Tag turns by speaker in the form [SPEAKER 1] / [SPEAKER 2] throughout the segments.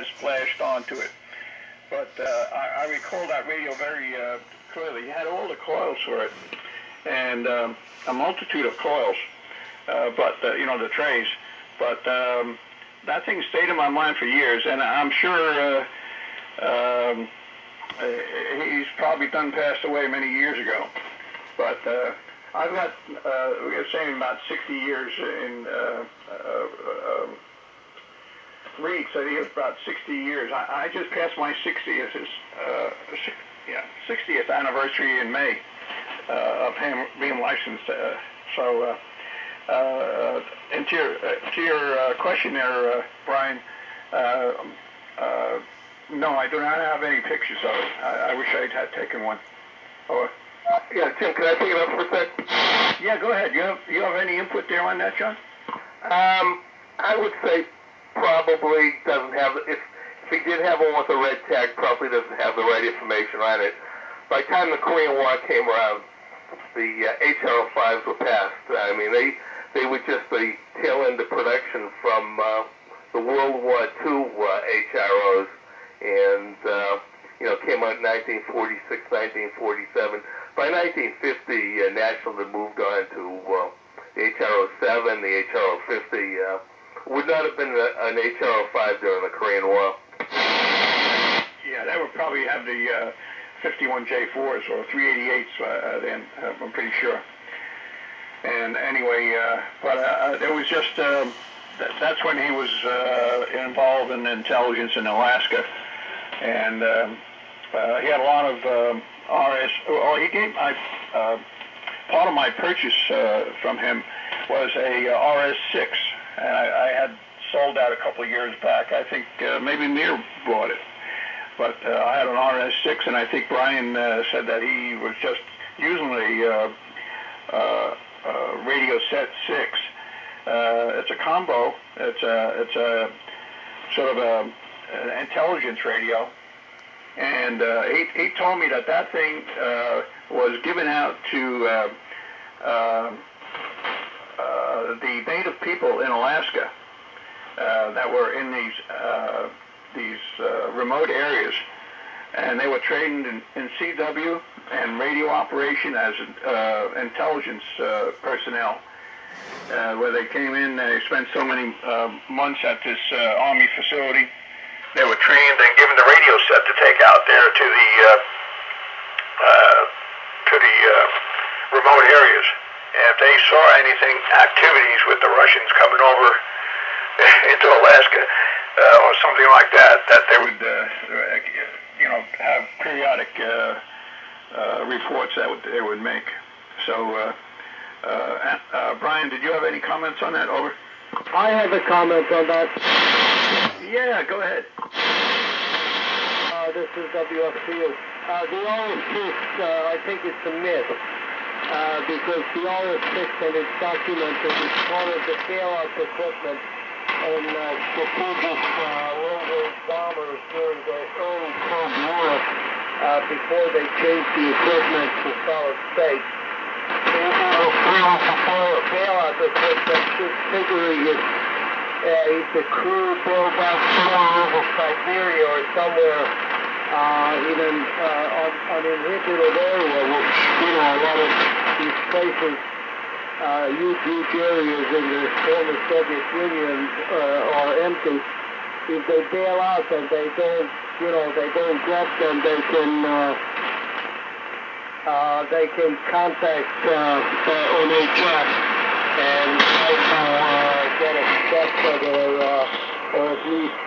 [SPEAKER 1] has flashed onto it. But I recall that radio very clearly. He had all the coils for it, and a multitude of coils, but the trays. But that thing stayed in my mind for years, and I'm sure he's probably passed away many years ago. But I've got, we were saying about 60 years in Reed said he was about 60 years. I just passed my 60th anniversary in May of him being licensed. And to your question there, Brian, no, I do not have any pictures of it. I wish I had taken one. Oh.
[SPEAKER 2] Yeah, Tim, can I pick it up for a sec?
[SPEAKER 1] Yeah, go ahead. You have any input there on that, John?
[SPEAKER 2] I would say probably doesn't have, if he did have one with a red tag, probably doesn't have the right information on it. By the time the Korean War came around, the HRO5s were passed. I mean, they were just the tail end of production from the World War II HROs, and came out in 1946, 1947. By 1950, National had moved on to the HRO7, the HRO50. Would not have been an HRO5 during the Korean War.
[SPEAKER 1] Yeah, they would probably have the 51J4s or 388s then, I'm pretty sure. And anyway, but it was just, that's when he was involved in intelligence in Alaska. And he had a lot of RS, well, he gave part of my purchase from him was a RS6. And I had sold that a couple of years back. I think maybe Mir bought it. But I had an RS6, and I think Brian said that he was just using the radio set 6. It's a combo. It's a sort of an intelligence radio. And he told me that thing was given out to the native people in Alaska that were in these remote areas, and they were trained in CW and radio operation as intelligence personnel, where they came in. They spent so many months at this Army facility. They were trained and given the radio set to take out there to the remote areas. And if they saw anything, activities with the Russians coming over into Alaska or something like that, that they would, have periodic reports that they would make. So, Brian, did you have any comments on that? Over.
[SPEAKER 3] I have a comment on that.
[SPEAKER 1] Yeah, go ahead.
[SPEAKER 3] This is WFCU. The RS6, I think it's a myth. Because the RS6, and it's documented, is part of the bailout equipment and strategic low-range bombers during the early Cold War before they changed the equipment to solid state. Bailout equipment, just figuring it's a crew built out somewhere over Siberia or somewhere in an uninhabited area, which, a lot of these places, huge areas in the former Soviet Union are empty. If they bail out and they don't get them, they can contact NHS and try to get a step for their, or at least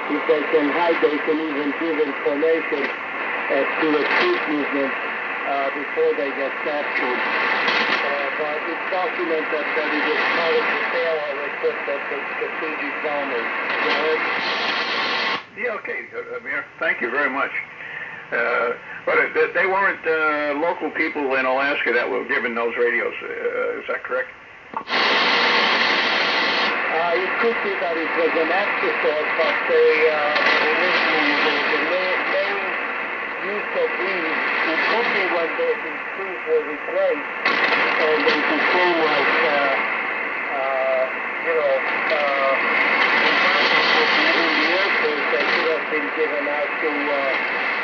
[SPEAKER 3] if they can hide, they can even give information as to the troop movement before they get captured. But it's documented that it is part of the bailout equipment of strategic bombers.
[SPEAKER 1] Yeah, okay, Amir. Thank you very much. But they weren't local people in Alaska that were given those radios. Is that correct?
[SPEAKER 3] It could be that it was an afterthought, but originally the main use of these, it could be when these crews were replaced and they became like, in the Air Force, they to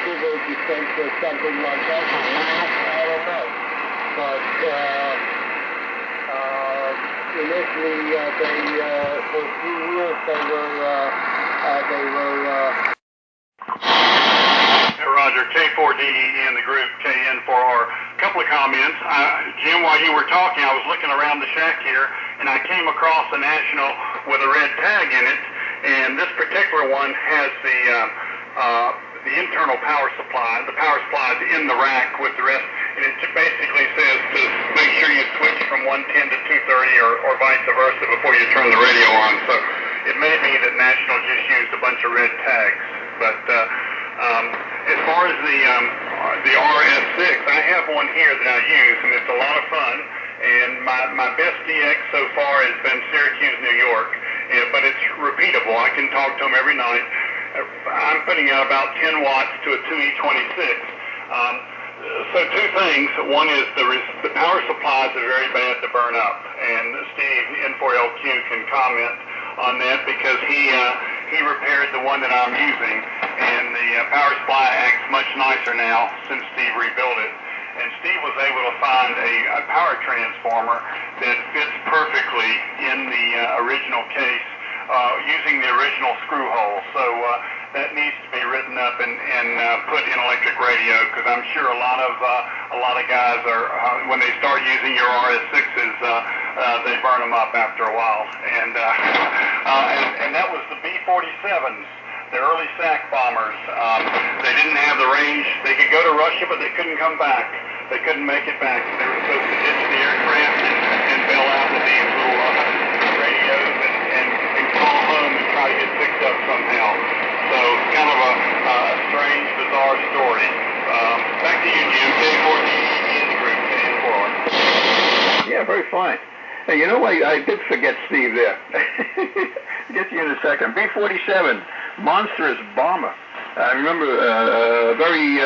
[SPEAKER 3] civil defense or something like that. I don't know. But initially, for a few years, they were.
[SPEAKER 1] Roger, K4DE in the group, KN4R. A couple of comments. Jim, while you were talking, I was looking around the shack here, and I came across a National with a red tag in it, and this particular one has the internal power supply. The power supply is in the rack with the rest, and it basically says to make sure you switch from 110 to 230 or vice versa before you turn the radio on. So it may be that National just used a bunch of red tags, but as far as the RS6, I have one here that I use, and it's a lot of fun. And my best DX so far has been Syracuse, New York, but it's repeatable. I can talk to them every night. I'm putting out about 10 watts to a 2E26. So two things. One is the power supplies are very bad to burn up, and Steve N4LQ can comment on that because he repaired the one that I'm using, and the power supply acts much nicer now since Steve rebuilt it. And Steve was able to find a power transformer that fits perfectly in the original case using the original screw hole. So that needs to be written up and put in electric radio, because I'm sure a lot of guys are when they start using your RS6s, they burn them up after a while. And that was the B-47s. The early SAC bombers. They didn't have the range. They could go to Russia, but they couldn't come back. They couldn't make it back. They were supposed to ditch the aircraft and bail out with these little radios and call home and try to get picked up somehow. So it's kind of a strange, bizarre story. Back to you, Jim. K4DE in the group, KN4R.
[SPEAKER 4] Yeah, very fine. Hey, you know what? I did forget Steve there. Get to you in a second. B-47. Monstrous bomber. I remember very